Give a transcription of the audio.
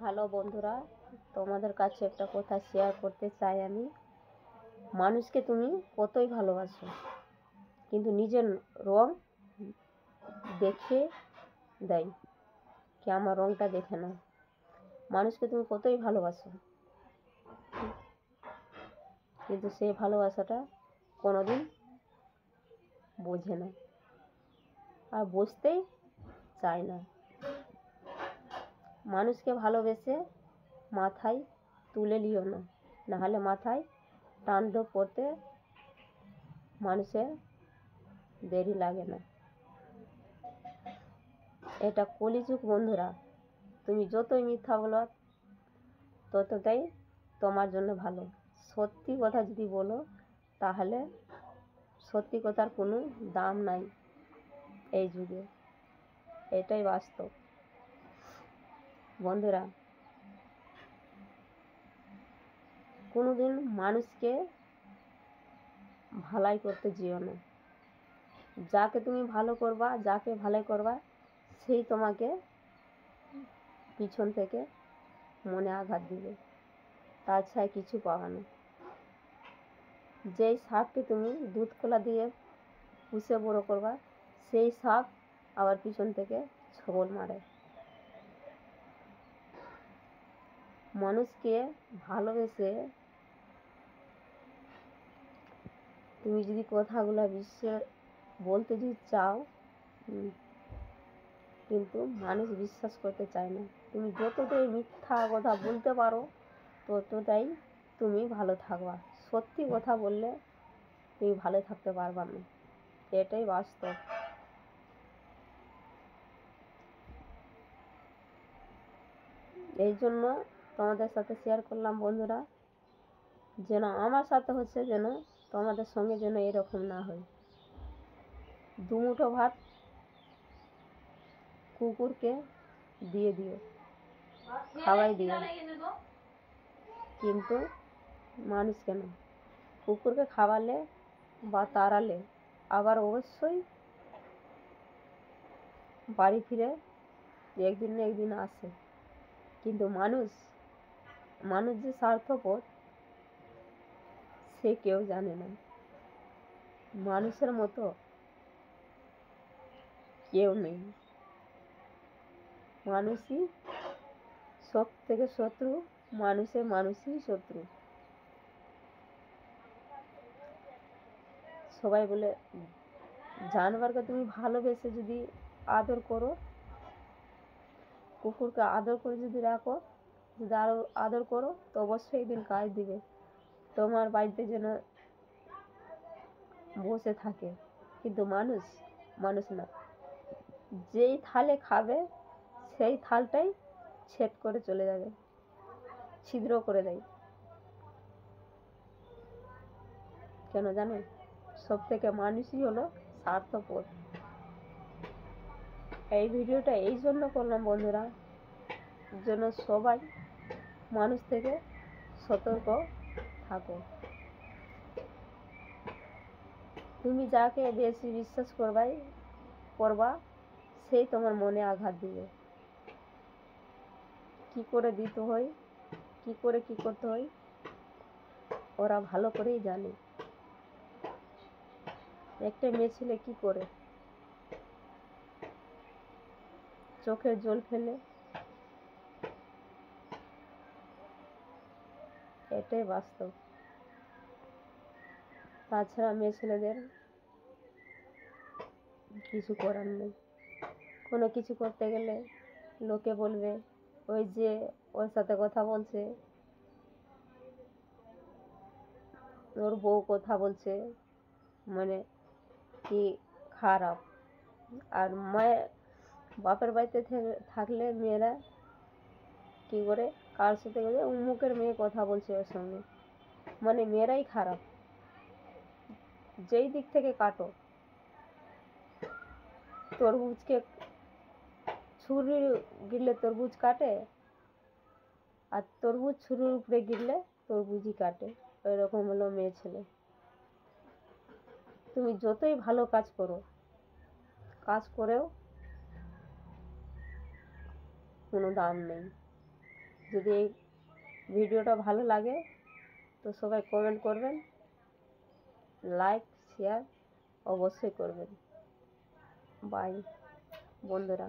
Hello বন্ধুরা, তোমাদের কাছে একটা কথা শেয়ার করতে চাই আমি। মানুষকে তুমি কতই ভালোবাসো, কিন্তু নিজের রং দেখে দেয় কি আমার রংটা দেখে নাও। মানুষকে তুমি কতই ভালোবাসো, কিন্তু সেই ভালোবাসাটা কোনোদিন বোঝে না আর বুঝতেই চায় না। মানুষকে ভালোবেসে মাথায় তুলে নিও না, নাহলে মাথায় তাণ্ডব করতে মানুষের দেরি লাগে না। এটা কলিযুগ বন্ধুরা, তুমি যতই মিথ্যা বলো ততটাই তোমার জন্য ভালো। সত্যি কথা যদি বলো তাহলে সত্যি কথার কোনো দাম নাই এই যুগে, এটাই বাস্তব বন্ধুরা। কোনোদিন মানুষকে ভালাই করতে যেও না। যাকে তুমি ভালো করবা, যাকে ভালাই করবা, সেই তোমাকে পিছন থেকে মনে আঘাত দিবে, তাছাড়া কিছু পাবা না। যেই সাপকে তুমি দুধ কলা দিয়ে পুষে বড়ো করবা, সেই সাপ আবার পিছন থেকে ছবল মারে। মানুষকে ভালোবেসে তুমি যদি কথাগুলো বলতে যদি চাও, কিন্তু মানুষ বিশ্বাস করতে চায় না। তুমি যতটাই মিথ্যা কথা বলতে পারো ততটাই তুমি ভালো থাকবা। সত্যি কথা বললে তুমি ভালো থাকতে পারবা না, এটাই বাস্তব। এই জন্য তোমাদের সাথে শেয়ার করলাম বন্ধুরা, যেন আমার সাথে হচ্ছে যেন তোমাদের সঙ্গে যেন এরকম না হয়। দুমুঠো ভাত কুকুরকে দিয়ে দিও, খাওয়াই দিও, কিন্তু মানুষকে না। কুকুরকে খাওয়ালে বা তাড়ালে আবার অবশ্যই বাড়ি ফিরে একদিন না একদিন আসে, কিন্তু মানুষ যে স্বার্থপর সে কেউ জানে না। মানুষের মতো কেউ নেই, মানুষই সব থেকে শত্রু, মানুষই শত্রু। সবাই বলে জানোয়ারকে তুমি ভালোবেসে যদি আদর করো, কুকুরকে আদর করে যদি রাখো, যদি আরো আদর করো, তো অবশ্যই একদিন কাজ দিবে। তোমার বাড়িতে যেন বসে থাকে, কিন্তু মানুষ না। যেই থালে খাবে সেই থালটাই ছেদ করে চলে যাবে, ছিদ্র করে দেয়। কেন জানো? সব থেকে মানুষই হলো স্বার্থপর। এই ভিডিওটা এই জন্য করলাম বন্ধুরা, যেন সবাই মানুষ থেকে সতর্ক থাকো। তুমি যাকে বেশি বিশ্বাস করবা সেই তোমার মনে আঘাত দিবে। কি করে দিতে হয়, কি করে কি করতে হয় ওরা ভালো করেই জানে। একটা মেয়ে ছেলে কি করে চোখের জল ফেলে, এটাই বাস্তব। তাছাড়া মেয়ে ছেলেদের কিছু করার নেই। কোনো কিছু করতে গেলে লোকে বলবে ওই যে ওর সাথে কথা বলছে, ওর বউ কথা বলছে, মানে কি খারাপ। আর বাপের বাড়িতে থাকলে মেয়েরা কি করে কার সাথে গেলে উমুকের মেয়ে কথা বলছে ওর সঙ্গে, মানে মেয়েরাই খারাপ। যেই দিক থেকে কাটো, তরমুজকে ছুরি গিরলে তরমুজ কাটে, আর তরমুজ ছুরির উপরে গিরলে তরমুজই কাটে। ওইরকম হলো মেয়ে ছেলে। তুমি যতই ভালো কাজ করেও কোনো দাম নেই। যদি এই ভিডিওটা ভালো লাগে তো সবাই কমেন্ট করবেন, লাইক শেয়ার অবশ্যই করবেন। বাই বন্ধুরা।